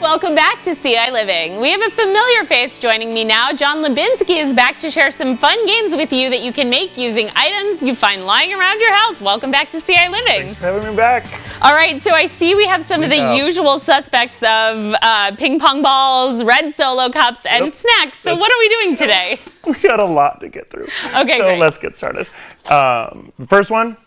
Welcome back to ciLiving. We have a familiar face joining me now. John Lubinkski is back to share some fun games with you that you can make using items you find lying around your house. Welcome back to ciLiving. Thanks for having me back. All right, so I see we have some of the usual suspects of ping pong balls, red Solo cups, and snacks. So what are we doing today? We got a lot to get through. Okay, so great. Let's get started. The first one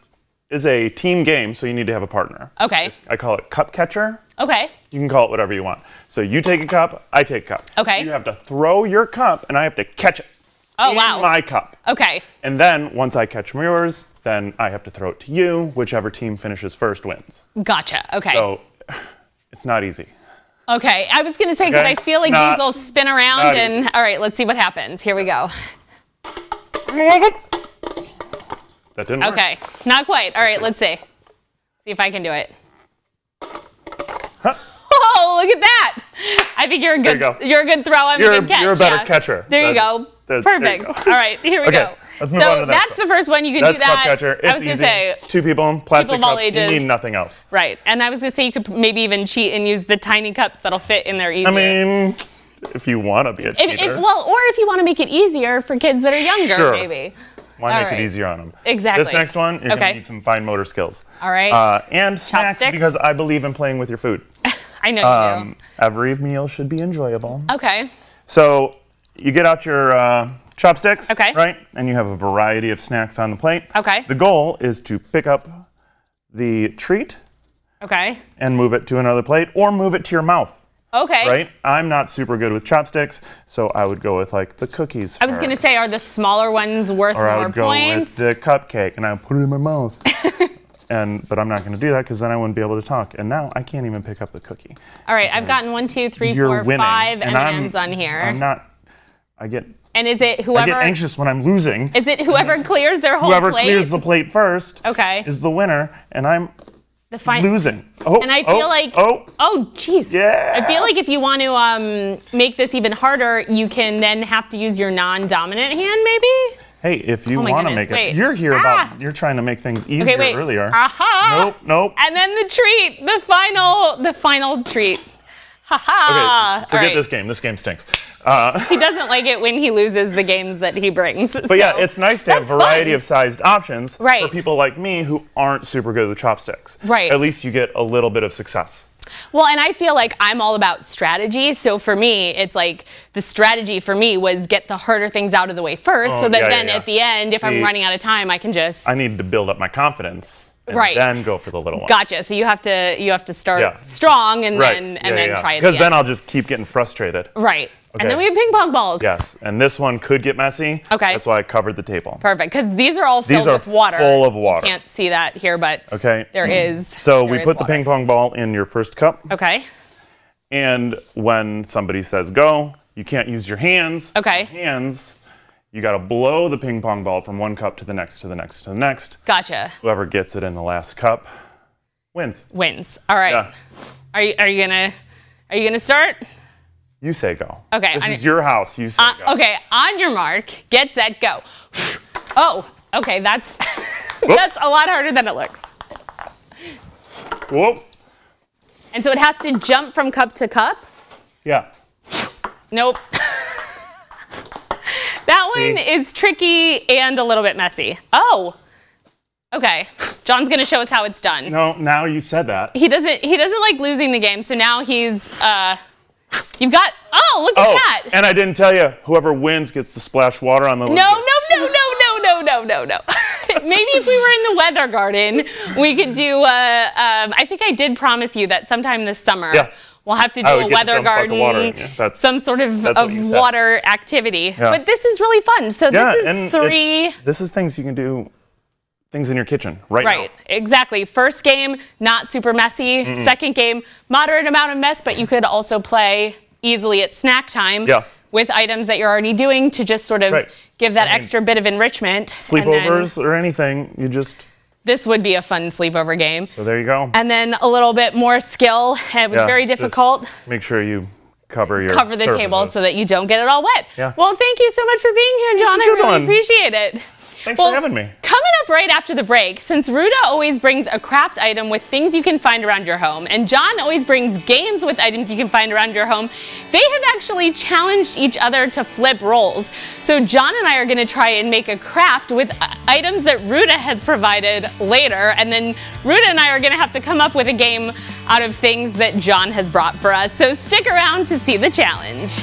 is a team game, so you need to have a partner. Okay. I call it cup catcher. Okay. You can call it whatever you want. So you take a cup, I take a cup. Okay. You have to throw your cup, and I have to catch it in my cup. Okay. And then once I catch yours, then I have to throw it to you. Whichever team finishes first wins. Gotcha. Okay. So it's not easy. Okay. I was going to say, because I feel like these will spin around. And all right, let's see what happens. Here we go. That didn't work. Okay. Not quite. All right, let's see. See if I can do it. Huh? Oh, look at that! I think you're a good. You're a good throw. I'm a good catch. You're a better catcher. There you go. Perfect. All right, here we go. Let's move on to the next that's the first one. You can that's do that. Cup catcher. It's I was gonna say It's two people, plastic people of all cups. You ages. need nothing else. Right, and I was gonna say you could maybe even cheat and use the tiny cups that'll fit in there easier. I mean, if you want to be a cheater. Or if you want to make it easier for kids that are younger, maybe. Why make it easier on them? Exactly. This next one, you're going to need some fine motor skills. All right. And snacks, Chopsticks? because I believe in playing with your food. I know you do. Every meal should be enjoyable. Okay. So you get out your chopsticks, Okay. right? And you have a variety of snacks on the plate. Okay. The goal is to pick up the treat and move it to another plate or move it to your mouth. Okay. Right? I'm not super good with chopsticks, so I would go with like the cookies. I was going to say, are the smaller ones worth more points? Or I would go with the cupcake and I would put it in my mouth. But I'm not going to do that because then I wouldn't be able to talk. And now I can't even pick up the cookie. All right, I've gotten 1, 2, 3, 4, 5 M&Ms on here. And is it whoever? I get anxious when I'm losing. Is it whoever clears their whole whoever plate? Whoever clears the plate first is the winner, and I'm losing. Oh, and I feel geez. Yeah. I feel like if you want to make this even harder, you can then have to use your non-dominant hand, maybe? Hey, if you want to make it, you're here you're trying to make things easier earlier. Aha. Nope. And then the treat, the final treat. Okay, forget this game. This game stinks. He doesn't like it when he loses the games that he brings. But yeah, it's nice to have a variety of sized options for people like me who aren't super good with chopsticks. Right. At least you get a little bit of success. Well, and I feel like I'm all about strategy. So for me, it's like the strategy for me was get the harder things out of the way first, so that then at the end, if I'm running out of time, I can just. I need to build up my confidence. And then go for the little ones. Gotcha. So you have to start strong and then try it. Because then I'll just keep getting frustrated. Right. Okay. And then we have ping pong balls. Yes. And this one could get messy. Okay. That's why I covered the table. Perfect. Because these are all filled with water. Full of water. You can't see that here, but there is. So we put the ping pong ball in your first cup. Okay. And when somebody says go, you can't use your hands. Okay. Hands. You got to blow the ping pong ball from one cup to the next, to the next, to the next. Gotcha. Whoever gets it in the last cup wins. All right. Yeah. Are you gonna start? You say go. Okay. This is your house. You say go. Okay. On your mark, get set, go. Oh. Okay. That's that's a lot harder than it looks. Whoop. And so it has to jump from cup to cup? Yeah. Nope. That one is tricky and a little bit messy. Oh, okay. John's gonna show us how it's done. No, now you said that. He doesn't like losing the game, so now he's you've got. Oh, look at that! And I didn't tell you. Whoever wins gets to splash water on the. No. Maybe if we were in the weather garden, we could do. I think I did promise you that sometime this summer. Yeah. We'll have to do a weather garden, some sort of water activity. Yeah. But this is really fun. So this is 3. This is things you can do, things in your kitchen right now. Right, exactly. First game, not super messy. Second game, moderate amount of mess, but you could also play easily at snack time with items that you're already doing to just sort of give that extra bit of enrichment. Sleepovers or anything, you just... This would be a fun sleepover game. So there you go. And then a little bit more skill. It was very difficult. Make sure you cover the table so that you don't get it all wet. Yeah. Well, thank you so much for being here, John. I really appreciate it. Thanks for having me. Coming up right after the break, since Ruta always brings a craft item with things you can find around your home, and John always brings games with items you can find around your home, they have actually challenged each other to flip roles. So John and I are going to try and make a craft with items that Ruta has provided later, and then Ruta and I are going to have to come up with a game out of things that John has brought for us. So stick around to see the challenge.